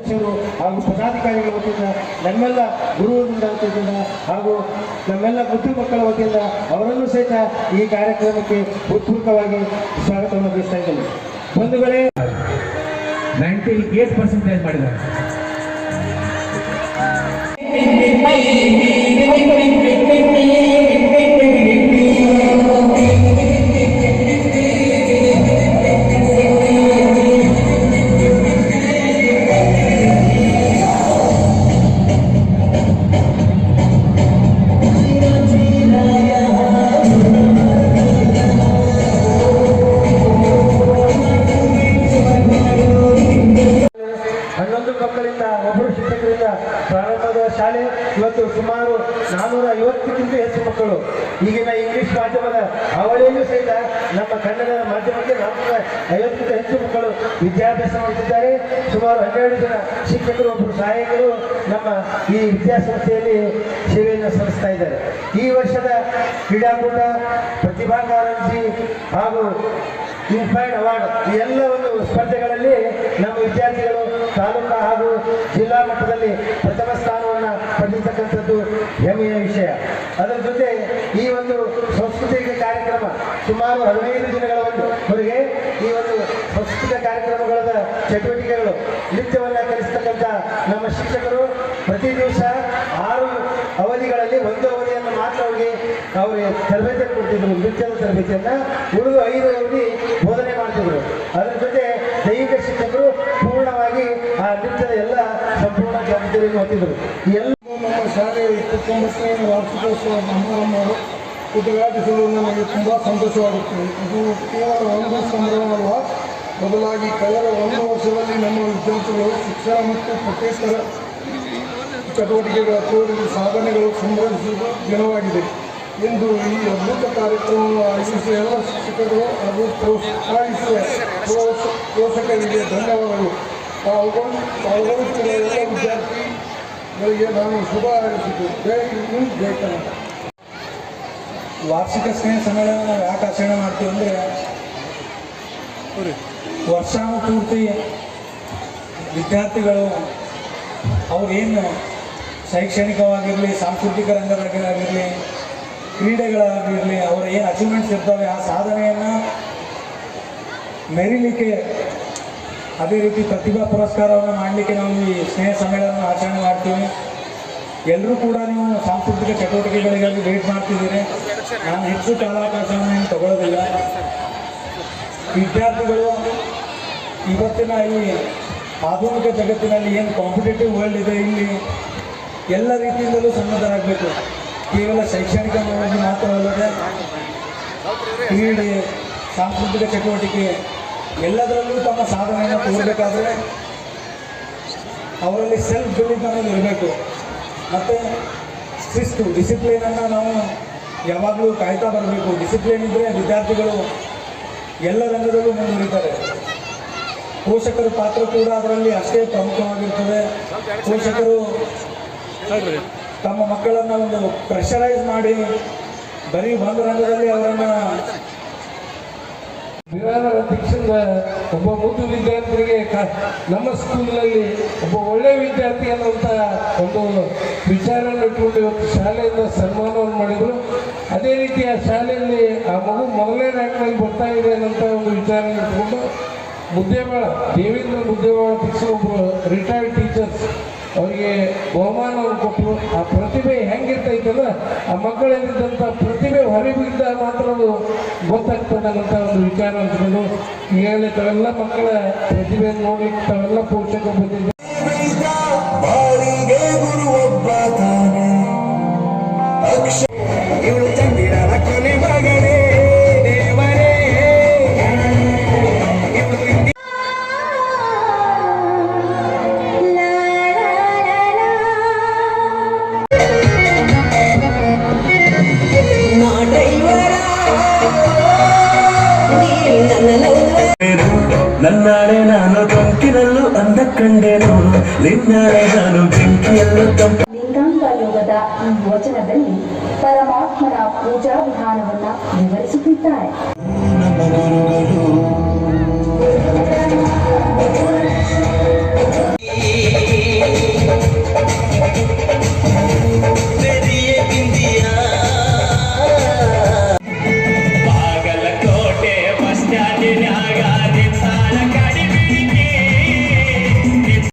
ಅಧ್ಯಕ್ಷರು ಹಾಗೂ ಪದಾಧಿಕಾರಿಗಳ ವತಿಯಿಂದ ನಮ್ಮೆಲ್ಲ ಗುರುವಿನಿಂದ ವತಿಯಿಂದ ಹಾಗೂ ನಮ್ಮೆಲ್ಲ ಬುದ್ಧಿ ಮಕ್ಕಳ ವತಿಯಿಂದ ಅವರನ್ನು ಸಹಿತ ಈ ಕಾರ್ಯಕ್ರಮಕ್ಕೆ ಹೃತ್ಪೂರ್ವಕವಾಗಿ ಸ್ವಾಗತವನ್ನು ಬಯಸ್ತಾ ಇದ್ದೇನೆ. ಬಂಧುಗಳೇ, 98% ಮಾಡಿದ್ದಾರೆ. ಒಬ್ಬರು ಶಿಕ್ಷಕರಿಂದ ಪ್ರಾರಂಭದ ಶಾಲೆ ಇವತ್ತು ಸುಮಾರು 450ಕ್ಕಿಂತ ಹೆಚ್ಚು ಮಕ್ಕಳು ಈಗಿನ ಇಂಗ್ಲಿಷ್ ಮಾಧ್ಯಮದ ಅವಳಿಯಲ್ಲೂ ಸಹಿತ ನಮ್ಮ ಕನ್ನಡ ಮಾಧ್ಯಮಕ್ಕೆ 450ಕ್ಕಿಂತ ಹೆಚ್ಚು ಮಕ್ಕಳು ವಿದ್ಯಾಭ್ಯಾಸ ಮಾಡುತ್ತಿದ್ದಾರೆ. ಸುಮಾರು 12 ಜನ ಶಿಕ್ಷಕರು, ಒಬ್ಬರು ಸಹಾಯಕರು ನಮ್ಮ ಈ ವಿದ್ಯಾಸಂಸ್ಥೆಯಲ್ಲಿ ಸೇವೆಯನ್ನು ಸಲ್ಲಿಸ್ತಾ ಇದ್ದಾರೆ. ಈ ವರ್ಷದ ಕ್ರೀಡಾಕೂಟ, ಪ್ರತಿಭಾ ಕಾರಂಜಿ ಹಾಗೂ ಇನ್ಫೈಡ್ ಅವಾರ್ಡ್ ಈ ಎಲ್ಲ ಒಂದು ಸ್ಪರ್ಧೆಗಳಲ್ಲಿ ನಮ್ಮ ವಿದ್ಯಾರ್ಥಿಗಳು ತಾಲೂಕಾ ಹಾಗೂ ಜಿಲ್ಲಾ ಮಟ್ಟದಲ್ಲಿ ಪ್ರಥಮ ಸ್ಥಾನವನ್ನು ಪಡೆದಿರ್ತಕ್ಕಂಥದ್ದು ಹೆಮ್ಮೆಯ ವಿಷಯ. ಅದರ ಜೊತೆ ಈ ಒಂದು ಸಾಂಸ್ಕೃತಿಕ ಕಾರ್ಯಕ್ರಮ ಸುಮಾರು 15 ದಿನಗಳವರೆಗೆ ಈ ಒಂದು ಸಾಂಸ್ಕೃತಿಕ ಕಾರ್ಯಕ್ರಮಗಳ ಚಟುವಟಿಕೆಗಳು, ನೃತ್ಯವನ್ನು ಕಲಿಸ್ತಕ್ಕಂಥ ನಮ್ಮ ಶಿಕ್ಷಕರು ಪ್ರತಿ ದಿವಸ 6 ಅವಧಿಗಳಲ್ಲಿ ಒಂದು ಅವಧಿಯನ್ನು ಮಾತ್ರ ಅವರಿಗೆ ತರಬೇತಿಯನ್ನು ಕೊಡ್ತಿದ್ರು, ನೃತ್ಯದ ತರಬೇತಿಯನ್ನು. ಉಳಿದು 5 ಅವಧಿ ಬೋಧನೆ ಮಾಡ್ತಿದ್ರು. ಅದರ ಜೊತೆ ದೈಹಿಕ ಶಿಕ್ಷಕರು ಪೂರ್ಣವಾಗಿ ಆ ನೃತ್ಯದ ಎಲ್ಲ ಸಂಪೂರ್ಣ ಜವಾಬ್ದಾರಿಯನ್ನು ಹೊತ್ತಿದ್ರು. ಎಲ್ಲ ನಮ್ಮ ಶಾಲೆಯ 29ನೇ ವಾರ್ಷಿಕೋತ್ಸವ ಸಮಾರಂಭ ಉದ್ಘಾಟಿಸಲು ನನಗೆ ತುಂಬ ಸಂತೋಷವಾಗುತ್ತದೆ. ಇದು ಕೇವಲ ಒಂದು ಸಂಭ್ರಮವಲ್ಲ, ಬದಲಾಗಿ ಕಳೆದ 1 ವರ್ಷದಲ್ಲಿ ನಮ್ಮ ವಿದ್ಯಾರ್ಥಿಗಳು ಶಿಕ್ಷಣ ಮತ್ತು ಪಠ್ಯೇತರ ಚಟುವಟಿಕೆಗಳ ತೋರಿದ ಸಾಧನೆಗಳು ಸಂಭ್ರಮಿಸುವ ದಿನವಾಗಿದೆ. ಇಂದು ಈ ಅದ್ಭುತ ಕಾರ್ಯಕ್ರಮವನ್ನು ಆಯೋಜಿಸುವ ಎಲ್ಲ ಶಿಕ್ಷಕರು ಹಾಗೂ ಪ್ರೋತ್ಸಾಹಿಸುವ ಪೋಷಕರಿಗೆ ಧನ್ಯವಾದಗಳು. ಪಾಲ್ಗೊಳ್ಳುತ್ತಿರುವ ಎಲ್ಲ ವಿದ್ಯಾರ್ಥಿಗಳಿಗೆ ನಾನು ಶುಭ ಹಾರೈಸುತ್ತೇನೆ. ಜೈ ಹಿಂದ್, ಜೈ ಕನ್ನಡ. ವಾರ್ಷಿಕ ಸ್ನೇಹ ಸಮ್ಮೇಳನ ನಾವು ಯಾಕೆ ಆಚರಣೆ ಮಾಡ್ತೀವಿ ಅಂದರೆ, ವರ್ಷಾನುಪೂರ್ತಿ ವಿದ್ಯಾರ್ಥಿಗಳು ಅವ್ರೇನು ಶೈಕ್ಷಣಿಕವಾಗಿರಲಿ, ಸಾಂಸ್ಕೃತಿಕ ರಂಗದಾಗಿರಲಿ, ಕ್ರೀಡೆಗಳಾಗಿರಲಿ, ಅವರ ಏನು ಅಚೀವ್ಮೆಂಟ್ಸ್ ಇರ್ತವೆ ಆ ಸಾಧನೆಯನ್ನು ಮೆರಿಲಿಕ್ಕೆ, ಅದೇ ರೀತಿ ಪ್ರತಿಭಾ ಪುರಸ್ಕಾರವನ್ನು ಮಾಡಲಿಕ್ಕೆ ನಾವು ಈ ಸ್ನೇಹ ಸಮ್ಮೇಳನ ಆಚರಣೆ ಮಾಡ್ತೀವಿ. ಎಲ್ಲರೂ ಕೂಡ ನೀವು ಸಾಂಸ್ಕೃತಿಕ ಚಟುವಟಿಕೆಗಳಿಗಾಗಿ ವೇಟ್ ಮಾಡ್ತಿದ್ದೀರಿ. ನಾನು ಹೆಚ್ಚು ಕಾಲಾವಕಾಶವನ್ನು ತಗೊಳ್ಳೋದಿಲ್ಲ. ವಿದ್ಯಾರ್ಥಿಗಳು ಇವತ್ತಿನ ಈ ಆಧುನಿಕ ಜಗತ್ತಿನಲ್ಲಿ ಏನು ಕಾಂಪಿಟೇಟಿವ್ ವರ್ಲ್ಡ್ ಇದೆ, ಇಲ್ಲಿ ಎಲ್ಲ ರೀತಿಯಿಂದಲೂ ಸನ್ನದ್ಧರಾಗಬೇಕು. ಕೇವಲ ಶೈಕ್ಷಣಿಕ ಮಾತ್ರವಲ್ಲದೆ ಕ್ರೀಡೆ, ಸಾಂಸ್ಕೃತಿಕ ಚಟುವಟಿಕೆ ಎಲ್ಲದರಲ್ಲೂ ತಮ್ಮ ಸಾಧನೆಯನ್ನು ತೋರಬೇಕಾದ್ರೆ ಅವರಲ್ಲಿ ಸೆಲ್ಫ್ ಬಿಲೀಫ್ ಅನ್ನೋದು ಇರಬೇಕು. ಮತ್ತು ಶಿಸ್ತು, ಡಿಸಿಪ್ಲಿನನ್ನು ನಾವು ಯಾವಾಗಲೂ ಕಾಯ್ತಾ ಬರಬೇಕು. ಡಿಸಿಪ್ಲಿನ್ ಇದ್ದರೆ ವಿದ್ಯಾರ್ಥಿಗಳು ಎಲ್ಲ ರಂಗದಲ್ಲೂ ಮುಂದುವರಿತಾರೆ. ಪೋಷಕರ ಪಾತ್ರ ಕೂಡ ಅದರಲ್ಲಿ ಅಷ್ಟೇ ಪ್ರಮುಖವಾಗಿರ್ತದೆ. ಪೋಷಕರು ತಮ್ಮ ಮಕ್ಕಳನ್ನು ಒಂದು ಪ್ರೆಷರೈಸ್ ಮಾಡಿ ಬರೀ ಒಂದು ರಂಗದಲ್ಲಿ ಅವರನ್ನು ಶಿಕ್ಷಣದ ಒಬ್ಬ ಮುದ್ದು ವಿದ್ಯಾರ್ಥಿಗೆ ನಮ್ಮ ಸ್ಕೂಲ್ನಲ್ಲಿ ಒಬ್ಬ ಒಳ್ಳೆಯ ವಿದ್ಯಾರ್ಥಿ ಅನ್ನುವಂಥ ಒಂದು ವಿಚಾರವನ್ನು ಇಟ್ಟುಕೊಂಡು ಇವತ್ತು ಶಾಲೆಯಿಂದ ಸನ್ಮಾನವನ್ನು ಮಾಡಿದರು. ಅದೇ ರೀತಿ ಆ ಶಾಲೆಯಲ್ಲಿ ಆ ಮಗು ಮೊದಲನೇ ರ್ಯಾಂಕ್ನಲ್ಲಿ ಬರ್ತಾ ಇದೆ ಅನ್ನೋಂಥ ಒಂದು ವಿಚಾರ ಇಟ್ಕೊಂಡು ಮುದ್ದೇಮಾಳ ದೇವೇಂದ್ರ ಮುದ್ದೇಮಾಳ ಒಬ್ಬರು ರಿಟೈರ್ಡ್ ಟೀಚರ್ಸ್ ಅವರಿಗೆ ಬಹುಮಾನವನ್ನು ಕೊಟ್ಟರು. ಆ ಪ್ರತಿಭೆ ಹೆಂಗಿರ್ತೈತಲ್ಲ, ಆ ಮಕ್ಕಳಲ್ಲಿದ್ದಂಥ ಪ್ರತಿಭೆ ಹೊರಬಿದ್ದ ಮಾತ್ರ ಅದು ಗೊತ್ತಾಗ್ತದೆ ಅನ್ನೋಂಥ ಒಂದು ವಿಚಾರ ಅಂದ್ಕೊಂಡು ಈಗಾಗಲೇ ತಾವೆಲ್ಲ ಮಕ್ಕಳ ಪ್ರತಿಭೆಯನ್ನು ನೋಡ್ಲಿಕ್ಕೆ ತಾವೆಲ್ಲ ಪೋಷಕರು ಬಂದಿದ್ದಾರೆ. ನನ್ನಾಳೆ ನಾನು ಕಂಕಿನಲ್ಲೂ ಅಂದ ಕಂಡೆನು, ನಿನ್ನಾಳೆ ನಾನು ಬೆಂಕಿಯಲ್ಲೂ ಲಿಂಗಾಂಗ ಯೋಗದ ಈ ವಚನದಲ್ಲಿ ಪರಮಾತ್ಮನ ಪೂಜಾ ವಿಧಾನವನ್ನ ವಿವರಿಸುತ್ತಿದ್ದಾರೆ. ನಮ್ಮ ಗುರುಗಳು